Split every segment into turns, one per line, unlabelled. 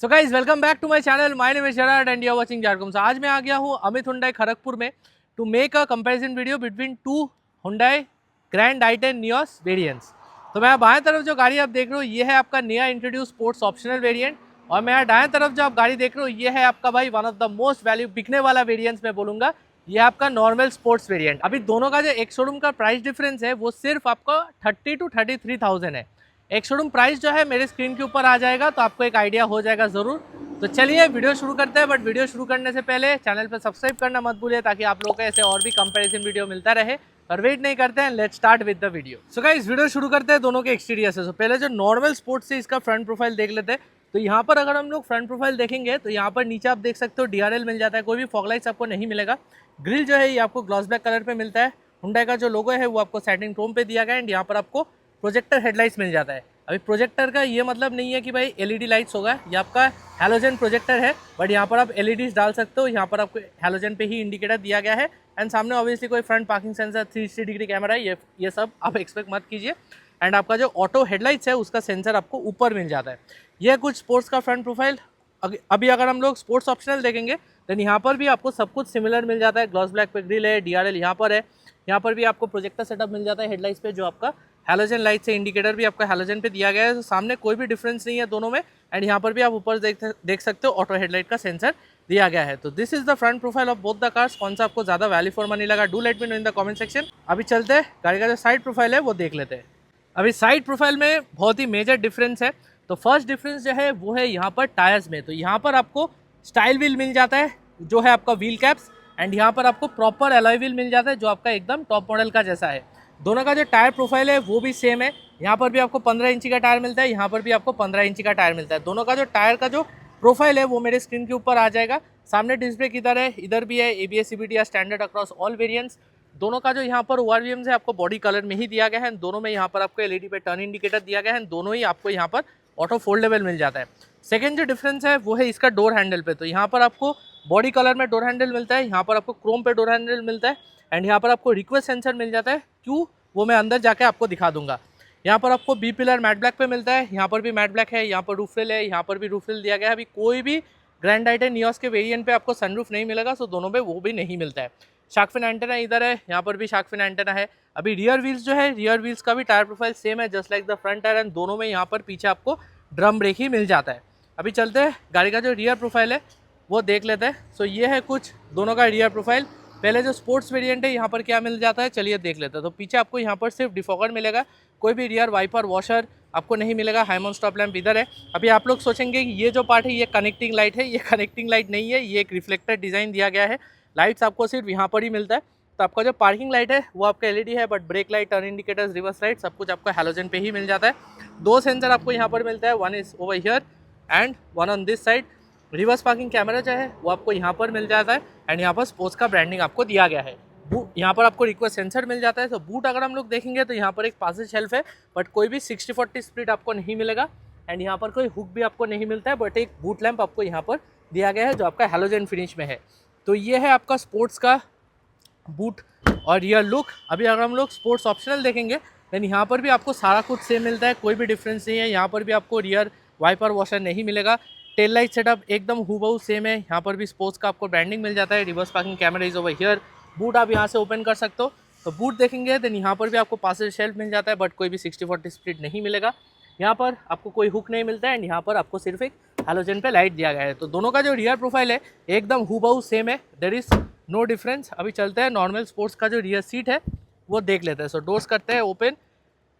So guys welcome back to my channel. My name is जराड and you are watching जारकुम्स। आज मैं आ गया हूँ अमित हुंडई खड़गपुर में to make a comparison video between two Hyundai Grand i10 Nios variants. तो मैं बाएं तरफ जो गाड़ी आप देख रहे हो ये है आपका नया इंट्रोड्यूस स्पोर्ट्स ऑप्शनल वेरिएंट, और मैं दाएं तरफ जो आप गाड़ी देख रहे हो ये है आपका भाई one of the most value बिकने वाला वेरिएंट्स मैं बोलूँगा, ये आपका नॉर्मल स्पोर्ट्स वेरिएंट। अभी दोनों का जो एक शोरूम का प्राइस डिफरेंस है वो सिर्फ आपका 30 to 33,000 है। एक शोरूम प्राइस जो है मेरे स्क्रीन के ऊपर आ जाएगा तो आपको एक आइडिया हो जाएगा ज़रूर। तो चलिए वीडियो शुरू करते हैं, बट वीडियो शुरू करने से पहले चैनल पर सब्सक्राइब करना मत भूलिए ताकि आप लोगों को ऐसे और भी कंपैरिजन वीडियो मिलता रहे। और वेट नहीं करते हैं, let's start with the video. So guys video शुरू करते हैं दोनों के एक्सटीरियर से। पहले जो नॉर्मल स्पोर्ट्स से इसका फ्रंट प्रोफाइल देख लेते हैं। तो यहाँ पर अगर हम लोग फ्रंट प्रोफाइल देखेंगे तो यहाँ पर नीचे आप देख सकते हो DRL मिल जाता है, कोई भी फॉग लाइट्स आपको नहीं मिलेगा। ग्रिल जो है ये आपको ग्लॉस ब्लैक कलर पे मिलता है। हुंडई का जो लोगो है वो आपको सैटिन क्रोम पे दिया गया है एंड यहाँ पर आपको प्रोजेक्टर हेडलाइट्स मिल जाता है। अभी प्रोजेक्टर का ये मतलब नहीं है कि भाई LED लाइट्स होगा, ये आपका हैलोजन प्रोजेक्टर है, बट यहाँ पर आप LEDs डाल सकते हो। यहाँ पर आपको हैलोजन पे ही इंडिकेटर दिया गया है एंड सामने ऑब्वियसली कोई front parking sensor 360 degree camera है, ये सब आप एक्सपेक्ट मत कीजिए। एंड आपका जो ऑटो हेडलाइट्स है उसका सेंसर आपको ऊपर मिल जाता है। यह कुछ स्पोर्ट्स का फ्रंट प्रोफाइल। अभी अगर हम लोग स्पोर्ट्स ऑप्शनल देखेंगे देन यहाँ पर भी आपको सब कुछ सिमिलर मिल जाता है। ग्लॉस ब्लैक पे ग्रिल है, DRL यहाँ पर है, यहाँ पर भी आपको प्रोजेक्टर सेटअप मिल जाता है हेडलाइट्स पे, जो आपका हैलोजन लाइट से इंडिकेटर भी आपका हैलोजन पे दिया गया है। तो सामने कोई भी डिफरेंस नहीं है दोनों में। एंड यहाँ पर भी आप ऊपर देख सकते हो ऑटो हेडलाइट का सेंसर दिया गया है। तो this is the front profile of both the cars. कौन सा आपको ज़्यादा वैल्यू फॉर मनी लगा, do let me know in the comment section. अभी चलते हैं गाड़ी का जो साइड प्रोफाइल है वो देख लेते हैं। अभी साइड प्रोफाइल में बहुत ही मेजर डिफरेंस है। तो फर्स्ट डिफरेंस जो है वो है यहाँ पर टायर्स में। तो यहाँ पर आपको स्टाइल व्हील मिल जाता है जो है आपका व्हील कैप्स, एंड यहाँ पर आपको प्रॉपर अलॉय व्हील मिल जाता है जो आपका एकदम टॉप मॉडल का जैसा है। दोनों का जो टायर प्रोफाइल है वो भी सेम है। यहाँ पर भी आपको 15 इंची का टायर मिलता है, यहाँ पर भी आपको 15 इंची का टायर मिलता है। दोनों का जो टायर का जो प्रोफाइल है वो मेरे स्क्रीन के ऊपर आ जाएगा। सामने डिस्क ब्रेक इधर है, इधर भी है। ABS CBT standard across all variants. दोनों का जो यहाँ पर ORVM है आपको बॉडी कलर में ही दिया गया है। दोनों में यहाँ पर आपको LED पे टर्न इंडिकेटर दिया गया है। दोनों ही आपको यहाँ पर ऑटो फोल्डेबल मिल जाता है। सेकेंड जो डिफरेंस है वो है इसका डोर हैंडल पे। तो यहाँ पर आपको बॉडी कलर में डोर हैंडल मिलता है, यहाँ पर आपको क्रोम पे डोर हैंडल मिलता है एंड यहाँ पर आपको रिक्वेस्ट सेंसर मिल जाता है। क्यों, वो मैं अंदर जाके आपको दिखा दूंगा। यहाँ पर आपको बी पिलर मैट ब्लैक पे मिलता है, यहाँ पर भी मैट ब्लैक है, यहाँ पर रूफ रिल है, यहाँ पर भी रूफ रिल दिया गया है। अभी कोई भी ग्रैंड i10 नियोस के वेरिएंट पे आपको सनरूफ नहीं मिलेगा, सो दोनों पे वो भी नहीं मिलता है। शार्क फिन एंटेना इधर है, यहाँ पर भी शार्क फिन एंटेना है। अभी रियर व्हील्स जो है, रियर व्हील्स का भी टायर प्रोफाइल सेम है just like the front tyre, and दोनों में यहाँ पर पीछे आपको ड्रम ब्रेक ही मिल जाता है। अभी चलते हैं गाड़ी का जो रियर प्रोफाइल है वो देख लेते हैं। सो ये है कुछ दोनों का रियर प्रोफाइल। पहले जो स्पोर्ट्स वेरिएंट है यहाँ पर क्या मिल जाता है चलिए देख लेते हैं। तो पीछे आपको यहाँ पर सिर्फ डिफॉगर मिलेगा, कोई भी रियर वाइपर वॉशर आपको नहीं मिलेगा। हाईमॉन स्टॉप लैंप इधर है। अभी आप लोग सोचेंगे कि ये जो पार्ट है ये कनेक्टिंग लाइट है, ये कनेक्टिंग लाइट नहीं है, ये एक रिफ्लेक्टर डिज़ाइन दिया गया है। लाइट्स आपको सिर्फ यहाँ पर ही मिलता है। तो आपका जो पार्किंग लाइट है वो आपका LED है, but brake light, turn indicators, reverse light सब कुछ आपको हैलोजन पे ही मिल जाता है। दो सेंसर आपको यहाँ पर मिलता है, one is over here and one on this side. Reverse parking camera जो है वो आपको यहाँ पर मिल जाता है एंड यहाँ पर स्पोर्ट्स का ब्रांडिंग आपको दिया गया है। यहाँ पर आपको रिक्वेस्ट सेंसर मिल जाता है। तो बूट अगर हम लोग देखेंगे तो यहाँ पर एक पासेज शेल्फ है, बट कोई भी 60-40 स्प्लिट आपको नहीं मिलेगा एंड यहाँ पर कोई हुक भी आपको नहीं मिलता है, बट एक बूट लैंप आपको यहाँ पर दिया गया है जो आपका हैलोजन फिनिश में है। तो ये है आपका स्पोर्ट्स का बूट और रियर लुक। अभी अगर हम लोग स्पोर्ट्स ऑप्शनल देखेंगे देन यहाँ पर भी आपको सारा कुछ सेम मिलता है, कोई भी डिफरेंस नहीं है। यहाँ पर भी आपको रियर वाइपर वॉशर नहीं मिलेगा। टेल लाइट सेटअप एकदम हूबहू सेम है। यहाँ पर भी स्पोर्ट्स का आपको ब्रांडिंग मिल जाता है। Reverse parking camera is over here. Boot आप यहाँ से ओपन कर सकते हो। तो बूट देखेंगे देन यहाँ पर भी आपको पासेज शेल्फ मिल जाता है, बट कोई भी 60-40 स्प्लिट नहीं मिलेगा। यहाँ पर आपको कोई हुक नहीं मिलता है एंड यहाँ पर आपको सिर्फ एक हैलोजन पे लाइट दिया गया है। तो दोनों का जो रियर प्रोफाइल है एकदम हूबहू सेम है, देयर इज नो डिफरेंस। अभी चलते हैं नॉर्मल स्पोर्ट्स का जो रियर सीट है वो देख लेते हैं। सो डोर्स करते हैं ओपन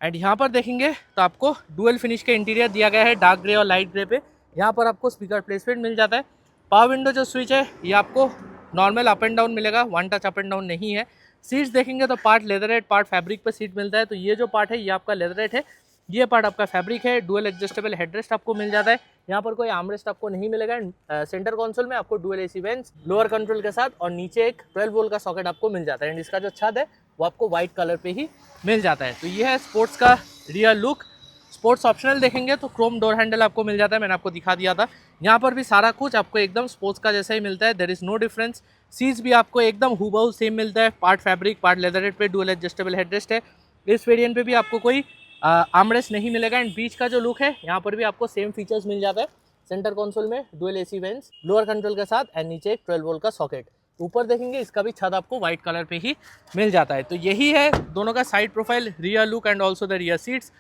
एंड यहाँ पर देखेंगे तो आपको डुअल फिनिश के इंटीरियर दिया गया है, डार्क ग्रे और लाइट ग्रे पे। यहाँ पर आपको स्पीकर प्लेसमेंट मिल जाता है। पावर विंडो जो स्विच है ये आपको नॉर्मल अप एंड डाउन मिलेगा, one touch up and down नहीं है। सीट्स देखेंगे तो पार्ट लेदरेट, पार्ट फैब्रिक पे सीट मिलता है। तो ये जो पार्ट है ये आपका लेदरेट है, ये पार्ट आपका फैब्रिक है। डुअल एडजस्टेबल हेडरेस्ट आपको मिल जाता है। यहाँ पर कोई आर्मरेस्ट आपको नहीं मिलेगा। सेंटर कंसोल में आपको dual AC vents lower control के साथ, और नीचे एक 12 वोल्ट का सॉकेट आपको मिल जाता है। एंड इसका जो छत है वो आपको व्हाइट कलर पे ही मिल जाता है। तो ये है स्पोर्ट्स का रियर लुक। स्पोर्ट्स ऑप्शनल देखेंगे तो क्रोम डोर हैंडल आपको मिल जाता है, मैंने आपको दिखा दिया था। यहाँ पर भी सारा कुछ आपको एकदम स्पोर्ट्स का जैसा ही मिलता है, there is no difference. Seats भी आपको एकदम हूबहू सेम मिलता है, पार्ट फैब्रिक, पार्ट लेदरेट पे, डुअल एडजस्टेबल हेडरेस्ट है। इस वेरिएंट पे भी आपको कोई आर्मरेस्ट नहीं मिलेगा। एंड बीच का जो लुक है यहाँ पर भी आपको सेम फीचर्स मिल जाता है। सेंटर कंसोल में dual AC vents, lower control के साथ एंड नीचे एक 12 वोल्ट का सॉकेट। ऊपर देखेंगे इसका भी छत आपको व्हाइट कलर पे ही मिल जाता है। तो यही है दोनों का side profile, rear look and also the rear seats.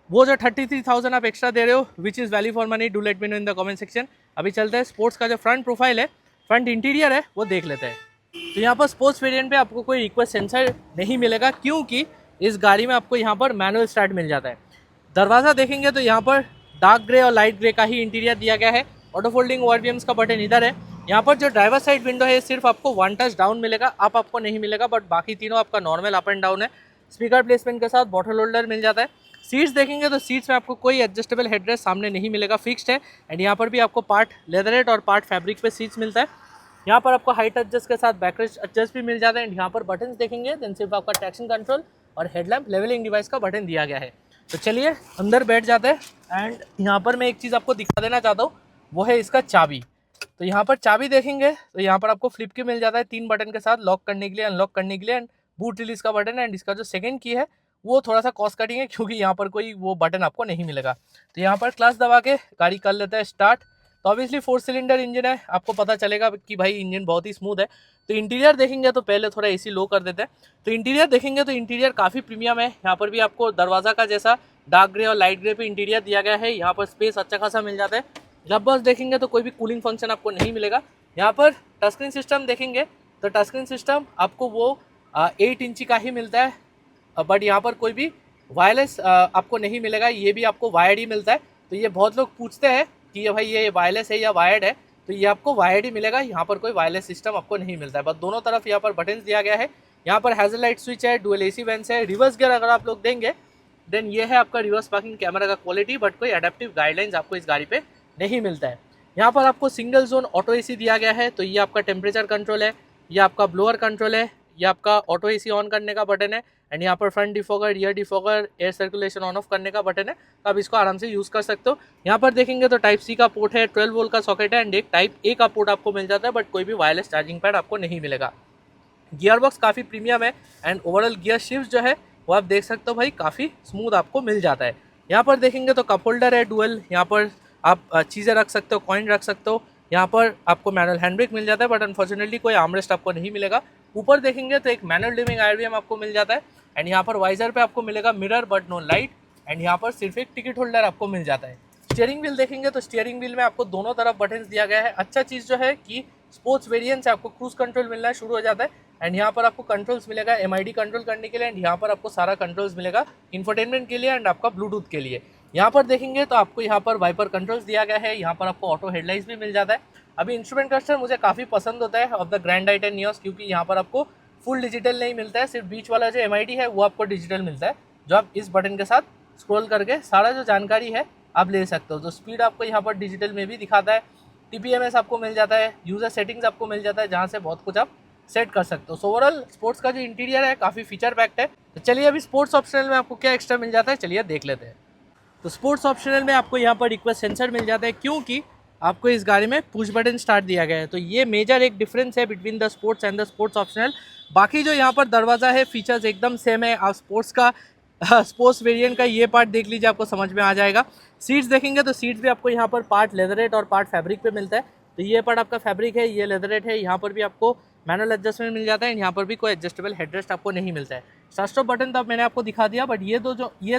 वो जो 33,000 आप एक्स्ट्रा दे रहे हो which is value for money, do let me know in the comment section. अभी चलते हैं स्पोर्ट्स का जो फ्रंट प्रोफाइल है, फ्रंट इंटीरियर है, वो देख लेते हैं। तो यहाँ पर स्पोर्ट्स वेरिएंट पे आपको कोई रिक्वेस्ट सेंसर नहीं मिलेगा, क्योंकि इस गाड़ी में आपको यहाँ पर मैनुअल स्टार्ट मिल जाता है। दरवाज़ा देखेंगे तो यहाँ पर डार्क ग्रे और लाइट ग्रे का ही इंटीरियर दिया गया है। ऑटो फोल्डिंग ओआरवीएम्स का बटन इधर है। यहाँ पर जो ड्राइवर साइड विंडो है सिर्फ आपको 1 टच डाउन मिलेगा, अप आपको नहीं मिलेगा, बट बाकी तीनों आपका नॉर्मल अप एंड डाउन है। स्पीकर प्लेसमेंट के साथ बॉटल होल्डर मिल जाता है। सीट्स देखेंगे तो सीट्स में आपको कोई एडजस्टेबल हेडरेस्ट सामने नहीं मिलेगा, फिक्स्ड है। एंड यहाँ पर भी आपको पार्ट लेदरेट और पार्ट फैब्रिक पे सीट्स मिलता है। यहाँ पर आपको हाइट एडजस्ट के साथ बैकरेस्ट एडजस्ट भी मिल जाता है। एंड यहाँ पर बटन देखेंगे देन सिर्फ आपका ट्रैक्शन कंट्रोल और हेडलैम्प लेवलिंग डिवाइस का बटन दिया गया है। तो चलिए अंदर बैठ जाते हैं। एंड यहाँ पर मैं एक चीज़ आपको दिखा देना चाहता हूँ, वो है इसका चाबी। तो यहाँ पर चाबी देखेंगे तो यहाँ पर आपको फ्लिप की मिल जाता है 3 बटन के साथ, लॉक करने के लिए, अनलॉक करने के लिए एंड बूट रिलीज का बटन है। एंड इसका जो सेकंड की है वो थोड़ा सा कॉस्ट कटिंग है, क्योंकि यहाँ पर कोई वो बटन आपको नहीं मिलेगा। तो यहाँ पर क्लच दबा के गाड़ी कर लेता है स्टार्ट। तो ऑब्वियसली 4 सिलेंडर इंजन है, आपको पता चलेगा कि भाई इंजन बहुत ही स्मूथ है। तो इंटीरियर देखेंगे तो पहले थोड़ा एसी लो कर देते हैं। तो इंटीरियर देखेंगे तो इंटीरियर काफ़ी प्रीमियम है। यहाँ पर भी आपको दरवाज़ा का जैसा डार्क ग्रे और लाइट ग्रे पे इंटीरियर दिया गया है। यहाँ पर स्पेस अच्छा खासा मिल जाता है। जब बस देखेंगे तो कोई भी कूलिंग फंक्शन आपको नहीं मिलेगा। यहाँ पर टच स्क्रीन सिस्टम देखेंगे तो टच स्क्रीन सिस्टम आपको वो 8 इंची का ही मिलता है, बट यहाँ पर कोई भी वायरलेस आपको नहीं मिलेगा, ये भी आपको वायर्ड ही मिलता है। तो ये बहुत लोग पूछते हैं कि ये भाई ये वायरलेस है या वायर्ड है, तो ये आपको वायर्ड ही मिलेगा, यहाँ पर कोई वायरलेस सिस्टम आपको नहीं मिलता है। बस दोनों तरफ यहाँ पर बटन्स दिया गया है। यहाँ पर हैजल लाइट स्विच है, डुअल एसी वेंट्स है, रिवर्स गियर अगर आप लोग देंगे देन ये है आपका रिवर्स पार्किंग कैमरा का क्वालिटी, बट कोई एडेप्टिव गाइडलाइंस आपको इस गाड़ी पे नहीं मिलता है। यहाँ पर आपको सिंगल जोन ऑटो एसी दिया गया है। तो ये आपका टेम्परेचर कंट्रोल है, ये आपका ब्लोअर कंट्रोल है, ये आपका ऑटो एसी ऑन करने का बटन है। एंड यहाँ पर front defogger, rear defogger, air circulation on off करने का बटन है। तो आप इसको आराम से यूज़ कर सकते हो। यहाँ पर देखेंगे तो टाइप सी का पोर्ट है, 12 वोल्ट का सॉकेट है एंड एक टाइप ए का पोर्ट आपको मिल जाता है, बट कोई भी वायरलेस चार्जिंग पैड आपको नहीं मिलेगा। गियर बॉक्स काफ़ी प्रीमियम है एंड ओवरऑल गियर शिफ्ट जो है वो आप देख सकते हो भाई काफ़ी स्मूथ आपको मिल जाता है। यहाँ पर देखेंगे तो कप होल्डर है डुअल, यहाँ पर आप चीज़ें रख सकते हो, कॉइन रख सकते हो। यहाँ पर आपको मैनुअल हैंड ब्रेक मिल जाता है, बट अनफॉर्चुनेटली कोई आर्मरेस्ट आपको नहीं मिलेगा। ऊपर देखेंगे तो एक मैनुअल डिमिंग आईआरवीएम आपको मिल जाता है। एंड यहाँ पर वाइजर पे आपको मिलेगा mirror but no light. And यहाँ पर सिर्फ एक टिकट होल्डर आपको मिल जाता है। स्टीयरिंग व्हील देखेंगे तो स्टीयरिंग व्हील में आपको दोनों तरफ बटन्स दिया गया है। अच्छा चीज़ जो है कि स्पोर्ट्स वेरिएंट से आपको क्रूज कंट्रोल मिलना शुरू हो जाता है। एंड यहाँ पर आपको कंट्रोल्स मिलेगा एमआईडी कंट्रोल करने के लिए। एंड यहाँ पर आपको सारा कंट्रोल्स मिलेगा इंफोटेनमेंट के लिए एंड आपका ब्लूटूथ के लिए। यहाँ पर देखेंगे तो आपको यहाँ पर वाइपर कंट्रोल्स दिया गया है। यहाँ पर आपको ऑटो हेडलाइट्स भी मिल जाता है। अभी इंस्ट्रूमेंट क्लस्टर मुझे काफ़ी पसंद होता है ऑफ द ग्रैंड आई10 नियोस, क्योंकि यहाँ पर आपको फुल डिजिटल नहीं मिलता है, सिर्फ बीच वाला जो एमआईडी है वो आपको डिजिटल मिलता है, जो आप इस बटन के साथ स्क्रॉल करके सारा जो जानकारी है आप ले सकते हो। तो स्पीड आपको यहाँ पर डिजिटल में भी दिखाता है, टीपीएमएस आपको मिल जाता है, यूज़र सेटिंग्स आपको मिल जाता है, जहाँ से बहुत कुछ आप सेट कर सकते हो। सो ओवरऑल स्पोर्ट्स का जो इंटीरियर है काफ़ी फीचर पैक्ड है। तो चलिए अभी स्पोर्ट्स ऑप्शनल में आपको क्या एक्स्ट्रा मिल जाता है चलिए देख लेते हैं। तो स्पोर्ट्स ऑप्शनल में आपको यहाँ पर रिक्वेस्ट सेंसर मिल जाता है, क्योंकि आपको इस गाड़ी में पुश बटन स्टार्ट दिया गया है। तो ये मेजर एक डिफरेंस है between the sports and the sports optional. बाकी जो यहाँ पर दरवाज़ा है फीचर्स एकदम सेम है। आप स्पोर्ट्स का स्पोर्ट्स वेरिएंट का ये पार्ट देख लीजिए, आपको समझ में आ जाएगा। सीट्स देखेंगे तो सीट्स भी आपको यहाँ पर पार्ट लेदरेट और पार्ट फैब्रिक पे मिलता है। तो ये पार्ट आपका फैब्रिक है, ये लेदरेट है। यहाँ पर भी आपको मैनुअल एडजस्टमेंट मिल जाता है। यहाँ पर भी कोई एडजस्टेबल हेडरेस्ट आपको नहीं मिलता है। स्टार्ट स्टॉप बटन तो मैंने आपको दिखा दिया, बट ये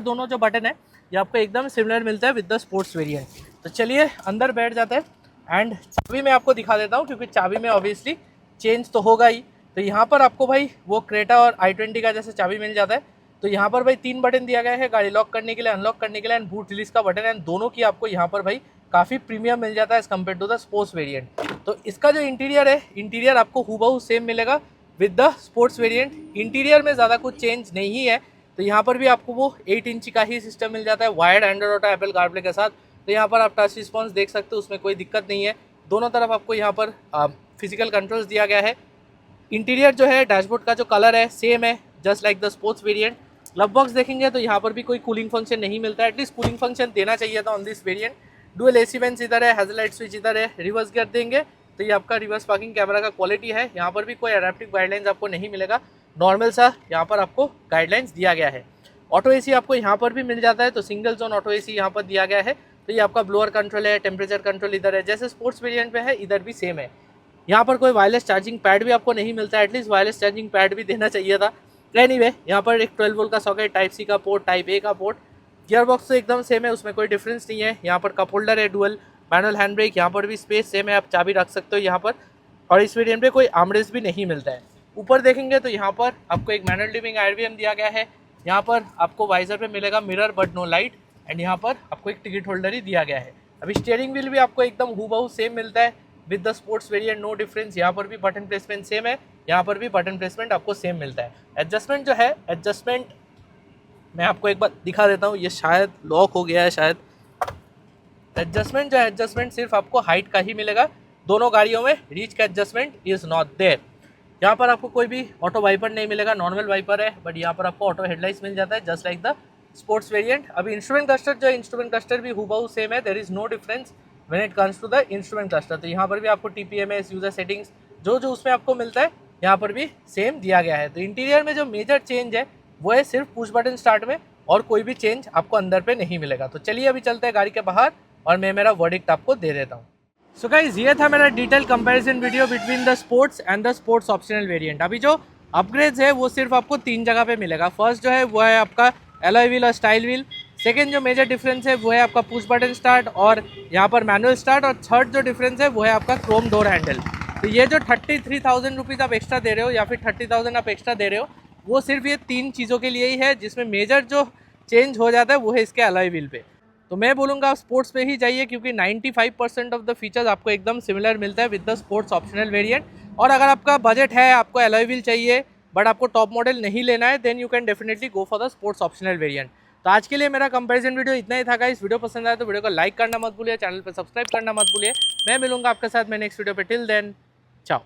दोनों जो बटन है ये आपको एकदम सिमिलर मिलता है विद द स्पोर्ट्स वेरिएंट। तो चलिए अंदर बैठ जाते हैं एंड चाबी मैं आपको दिखा देता हूँ, क्योंकि चाबी में ऑब्वियसली चेंज तो होगा ही। तो यहाँ पर आपको भाई वो क्रेटा और i20 का जैसे चाबी मिल जाता है। तो यहाँ पर भाई 3 बटन दिया गया है, गाड़ी लॉक करने के लिए, अनलॉक करने के लिए एंड बूट रिलीज का बटन है। दोनों की आपको यहाँ पर भाई काफ़ी प्रीमियम मिल जाता है as compare to the sports variant. तो इसका जो इंटीरियर है, इंटीरियर आपको हूबहू सेम मिलेगा with the sports variant. Interior में ज़्यादा कुछ चेंज नहीं है। तो यहाँ पर भी आपको वो 8 इंच का ही सिस्टम मिल जाता है, wired Android auto Apple CarPlay के साथ। तो यहाँ पर आप टच रिस्पॉन्स देख सकते हो, उसमें कोई दिक्कत नहीं है। दोनों तरफ आपको यहाँ पर फिजिकल कंट्रोल्स दिया गया है। इंटीरियर जो है डैशबोर्ड का जो कलर है सेम है just like the sports variant. Glove box देखेंगे तो यहाँ पर भी कोई कूलिंग फंक्शन नहीं मिलता है, एटलीस्ट कूलिंग फंक्शन देना चाहिए था on this variant. Dual AC vents इधर है, हैजल लाइट स्विच इधर है, रिवर्स गियर देंगे तो ये आपका रिवर्स पार्किंग कैमरा का क्वालिटी है। यहाँ पर भी कोई एडेप्टिव गाइडलाइंस आपको नहीं मिलेगा, नॉर्मल सा यहाँ पर आपको गाइडलाइंस दिया गया है। ऑटो एसी आपको यहाँ पर भी मिल जाता है। तो सिंगल जोन ऑटो एसी यहाँ पर दिया गया है। तो तो ये आपका ब्लोअर कंट्रोल है, टेम्परेचर कंट्रोल इधर है, जैसे स्पोर्ट्स वेरिएंट में है इधर भी सेम है। यहाँ पर कोई वायरलेस चार्जिंग पैड भी आपको नहीं मिलता है, एटलीस्ट वायरलेस चार्जिंग पैड भी देना चाहिए था। एनीवे यहाँ पर एक 12 वोल्ट का सॉकेट, टाइप सी का पोर्ट, टाइप ए का पोर्ट। गियर बॉक्स तो एकदम सेम है, उसमें कोई डिफरेंस नहीं है। यहाँ पर कप होल्डर है, डुअल मैनुअल हैंड ब्रेक, यहाँ पर भी स्पेस सेम है, आप चाबी रख सकते हो यहाँ पर। और इस वेरिएंट में कोई आर्मरेस्ट भी नहीं मिलता है। ऊपर देखेंगे तो यहाँ पर आपको एक मैनुअल डिमिंग IRVM दिया गया है। यहाँ पर आपको वाइजर पे मिलेगा mirror but no light, and यहाँ पर आपको एक टिकट होल्डर ही दिया गया है। अभी स्टीयरिंग व्हील भी आपको एकदम हूबहू सेम मिलता है with the sports variant, no difference. यहाँ पर भी बटन प्लेसमेंट सेम है, यहाँ पर भी बटन प्लेसमेंट आपको सेम मिलता है। एडजस्टमेंट जो है, एडजस्टमेंट मैं आपको एक बार दिखा देता हूँ, ये शायद लॉक हो गया है शायद। एडजस्टमेंट जो है, एडजस्टमेंट सिर्फ आपको हाइट का ही मिलेगा, दोनों गाड़ियों में रीच का एडजस्टमेंट इज़ नॉट देयर। यहाँ पर आपको कोई भी ऑटो वाइपर नहीं मिलेगा, नॉर्मल वाइपर है, बट यहाँ पर आपको ऑटो हेडलाइट्स मिल जाता है just like the sports variant. अभी इंस्ट्रूमेंट क्लस्टर जो है, इंस्ट्रूमेंट क्लस्टर भी हूबहू सेम है, there is no difference when it comes to the instrument cluster. तो यहाँ पर भी आपको TPMS, यूजर सेटिंग्स जो उसमें आपको मिलता है यहाँ पर भी सेम दिया गया है। तो इंटीरियर में जो मेजर चेंज है वो है सिर्फ पुश बटन स्टार्ट में, और कोई भी चेंज आपको अंदर पे नहीं मिलेगा। तो चलिए अभी चलते हैं गाड़ी के बाहर और मैं मेरा वर्डिक्ट आपको दे देता हूँ। सो गाइस, ये था मेरा detail comparison video between the sports and the sports optional variant. अभी जो अपग्रेड्स है वो सिर्फ आपको 3 जगह पे मिलेगा। फर्स्ट जो है वो है आपका एलॉय व्हील और स्टाइल व्हील। सेकंड जो मेजर डिफरेंस है वो है आपका पुश बटन स्टार्ट और यहाँ पर मैनुअल स्टार्ट। और थर्ड जो डिफरेंस है वो है आपका क्रोम डोर हैंडल। तो ये जो 33,000 रुपीज़ आप एक्स्ट्रा दे रहे हो या फिर 30,000 आप एक्स्ट्रा दे रहे हो, वो सिर्फ ये 3 चीज़ों के लिए ही है, जिसमें मेजर जो चेंज हो जाता है वो है इसके अलॉय व्हील पे। तो मैं बोलूँगा आप स्पोर्ट्स पे ही जाइए, क्योंकि 95% ऑफ द फीचर्स आपको एकदम सिमिलर मिलता है with the sports optional variant. और अगर आपका बजट है, आपको अलॉय व्हील चाहिए बट आपको टॉप मॉडल नहीं लेना है, then you can definitely go for the sports optional variant. तो आज के लिए मेरा कंपैरिजन वीडियो इतना ही था गाइस। वीडियो पसंद आया तो वीडियो को लाइक करना मत भूलिए, चैनल पर सब्सक्राइब करना मत भूलिए। मैं मिलूंगा आपके साथ मैं नेक्स्ट वीडियो पे। टिल देन, चाओ।